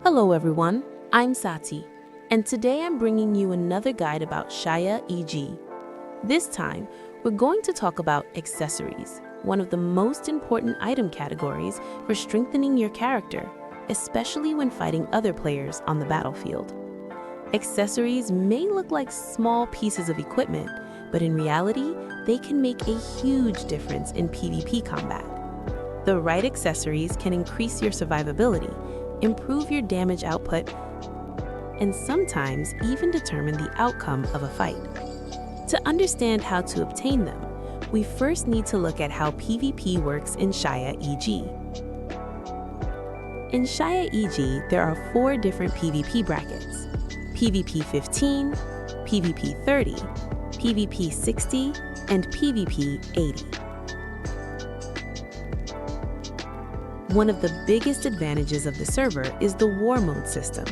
Hello everyone, I'm Sati, and today I'm bringing you another guide about Shaiya EG. This time, we're going to talk about accessories, one of the most important item categories for strengthening your character, especially when fighting other players on the battlefield. Accessories may look like small pieces of equipment, but in reality, they can make a huge difference in PvP combat. The right accessories can increase your survivability, improve your damage output, and sometimes even determine the outcome of a fight. To understand how to obtain them, we first need to look at how PvP works in Shaiya EG. In Shaiya EG, there are 4 different PvP brackets: PvP 15, PvP 30, PvP 60, and PvP 80. One of the biggest advantages of the server is the War Mode system.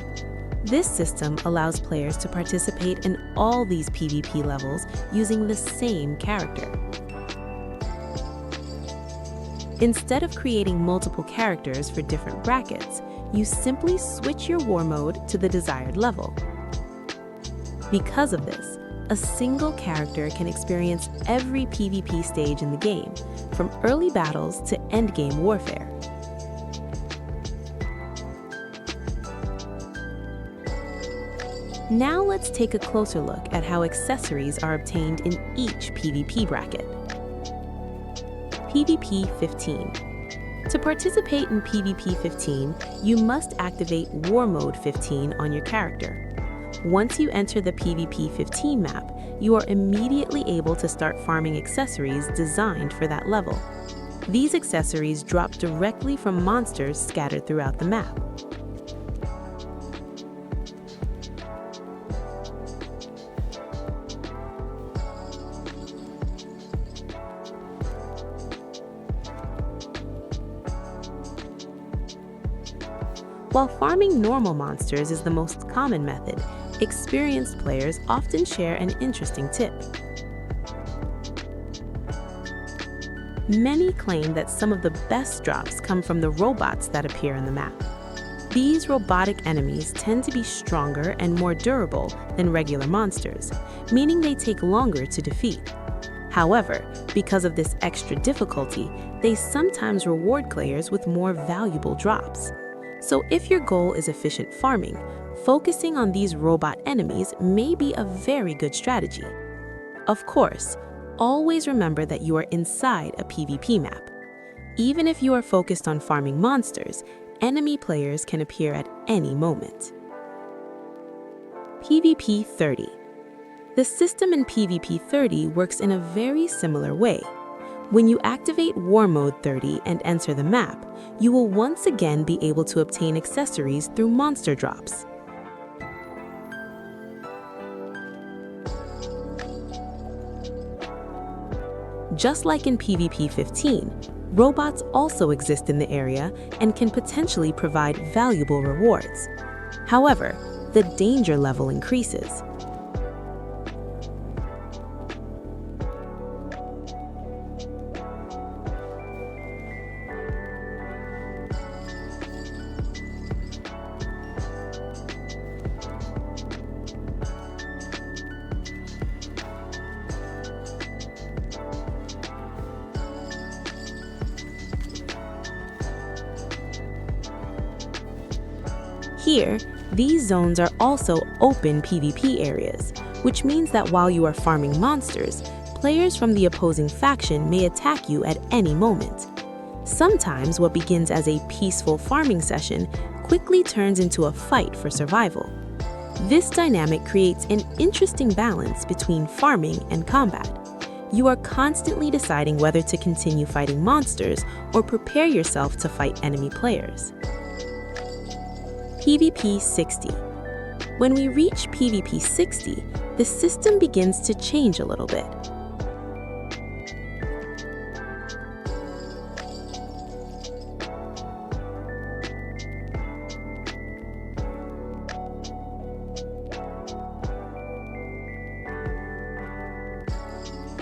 This system allows players to participate in all these PvP levels using the same character. Instead of creating multiple characters for different brackets, you simply switch your War Mode to the desired level. Because of this, a single character can experience every PvP stage in the game, from early battles to endgame warfare. Now let's take a closer look at how accessories are obtained in each PvP bracket. PvP 15. To participate in PvP 15, you must activate War Mode 15 on your character. Once you enter the PvP 15 map, you are immediately able to start farming accessories designed for that level. These accessories drop directly from monsters scattered throughout the map. While farming normal monsters is the most common method, experienced players often share an interesting tip. Many claim that some of the best drops come from the robots that appear in the map. These robotic enemies tend to be stronger and more durable than regular monsters, meaning they take longer to defeat. However, because of this extra difficulty, they sometimes reward players with more valuable drops. So if your goal is efficient farming, focusing on these robot enemies may be a very good strategy. Of course, always remember that you are inside a PvP map. Even if you are focused on farming monsters, enemy players can appear at any moment. PvP 30. The system in PvP 30 works in a very similar way. When you activate War Mode 30 and enter the map, you will once again be able to obtain accessories through monster drops. Just like in PvP 15, robots also exist in the area and can potentially provide valuable rewards. However, the danger level increases. Here, these zones are also open PvP areas, which means that while you are farming monsters, players from the opposing faction may attack you at any moment. Sometimes what begins as a peaceful farming session quickly turns into a fight for survival. This dynamic creates an interesting balance between farming and combat. You are constantly deciding whether to continue fighting monsters or prepare yourself to fight enemy players. PvP 60. When we reach PvP 60, the system begins to change a little bit.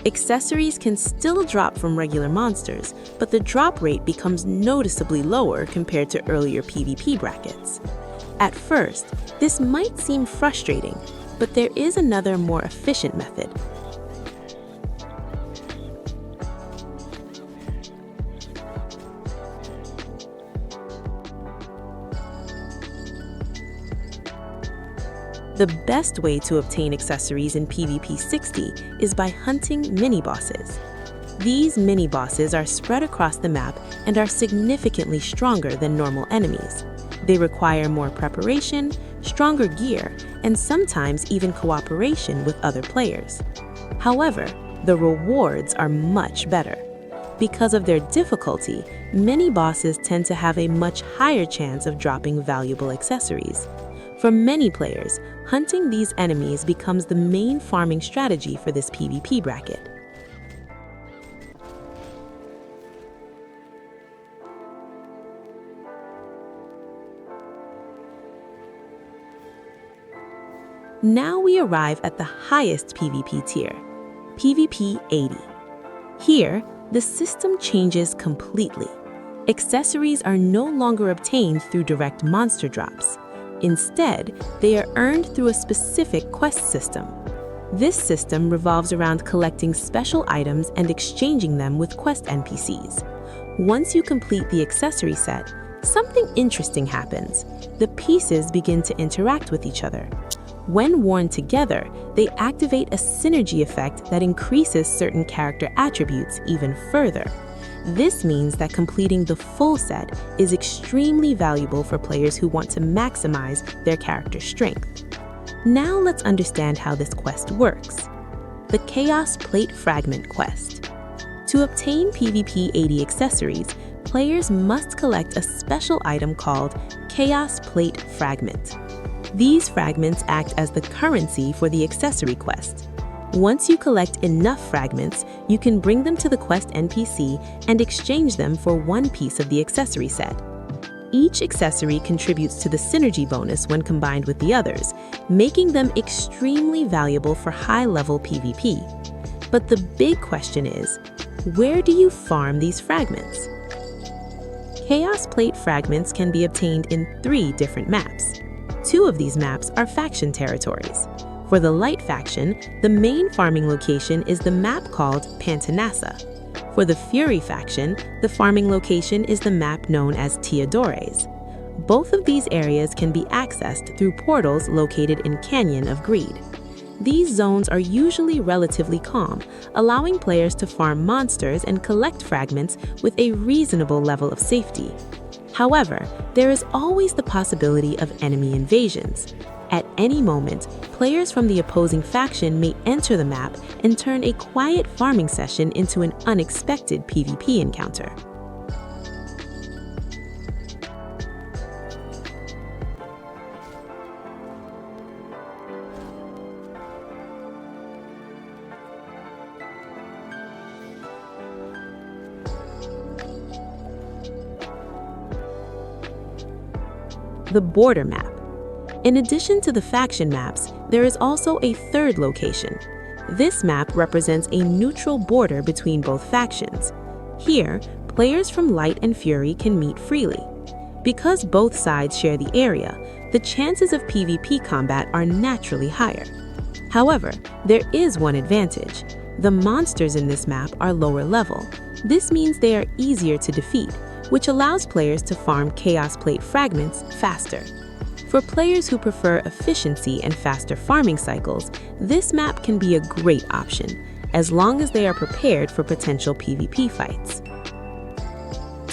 Accessories can still drop from regular monsters, but the drop rate becomes noticeably lower compared to earlier PvP brackets. At first, this might seem frustrating, but there is another more efficient method. The best way to obtain accessories in PvP 60 is by hunting mini-bosses. These mini-bosses are spread across the map and are significantly stronger than normal enemies. They require more preparation, stronger gear, and sometimes even cooperation with other players. However, the rewards are much better. Because of their difficulty, mini-bosses tend to have a much higher chance of dropping valuable accessories. For many players, hunting these enemies becomes the main farming strategy for this PvP bracket. Now we arrive at the highest PvP tier, PvP 80. Here, the system changes completely. Accessories are no longer obtained through direct monster drops. Instead, they are earned through a specific quest system. This system revolves around collecting special items and exchanging them with quest NPCs. Once you complete the accessory set, something interesting happens. The pieces begin to interact with each other. When worn together, they activate a synergy effect that increases certain character attributes even further. This means that completing the full set is extremely valuable for players who want to maximize their character strength. Now let's understand how this quest works. The Chaos Plate Fragment quest. To obtain PvP 80 accessories, players must collect a special item called Chaos Plate Fragment. These fragments act as the currency for the accessory quest. Once you collect enough fragments, you can bring them to the quest NPC and exchange them for one piece of the accessory set. Each accessory contributes to the synergy bonus when combined with the others, making them extremely valuable for high-level PvP. But the big question is, where do you farm these fragments? Chaos Plate fragments can be obtained in 3 different maps. 2 of these maps are faction territories. For the Light faction, the main farming location is the map called Pantanassa. For the Fury faction, the farming location is the map known as Teodores. Both of these areas can be accessed through portals located in Canyon of Greed. These zones are usually relatively calm, allowing players to farm monsters and collect fragments with a reasonable level of safety. However, there is always the possibility of enemy invasions. At any moment, players from the opposing faction may enter the map and turn a quiet farming session into an unexpected PvP encounter. The Border map. In addition to the faction maps, there is also a third location. This map represents a neutral border between both factions. Here, players from Light and Fury can meet freely. Because both sides share the area, the chances of PvP combat are naturally higher. However, there is one advantage. The monsters in this map are lower level. This means they are easier to defeat, which allows players to farm Chaos Plate fragments faster. For players who prefer efficiency and faster farming cycles, this map can be a great option, as long as they are prepared for potential PvP fights.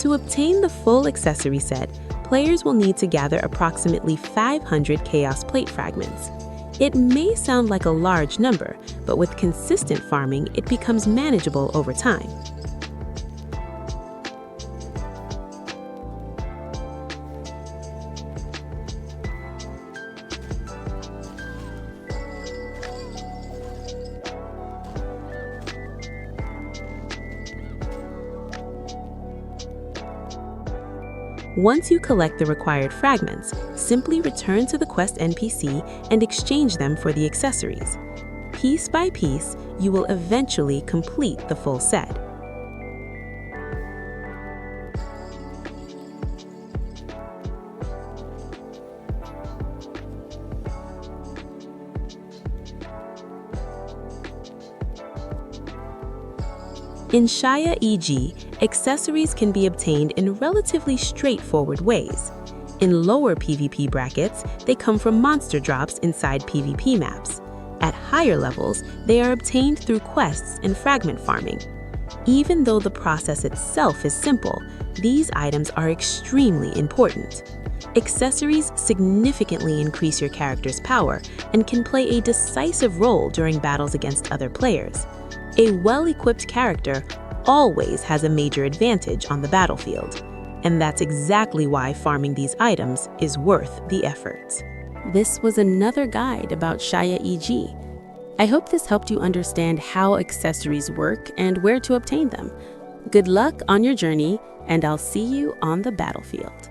To obtain the full accessory set, players will need to gather approximately 500 Chaos Plate fragments. It may sound like a large number, but with consistent farming, it becomes manageable over time. Once you collect the required fragments, simply return to the quest NPC and exchange them for the accessories. Piece by piece, you will eventually complete the full set. In Shaiya EG, accessories can be obtained in relatively straightforward ways. In lower PvP brackets, they come from monster drops inside PvP maps. At higher levels, they are obtained through quests and fragment farming. Even though the process itself is simple, these items are extremely important. Accessories significantly increase your character's power and can play a decisive role during battles against other players. A well-equipped character always has a major advantage on the battlefield, and that's exactly why farming these items is worth the effort. This was another guide about Shaiya EG. I hope this helped you understand how accessories work and where to obtain them. Good luck on your journey, and I'll see you on the battlefield.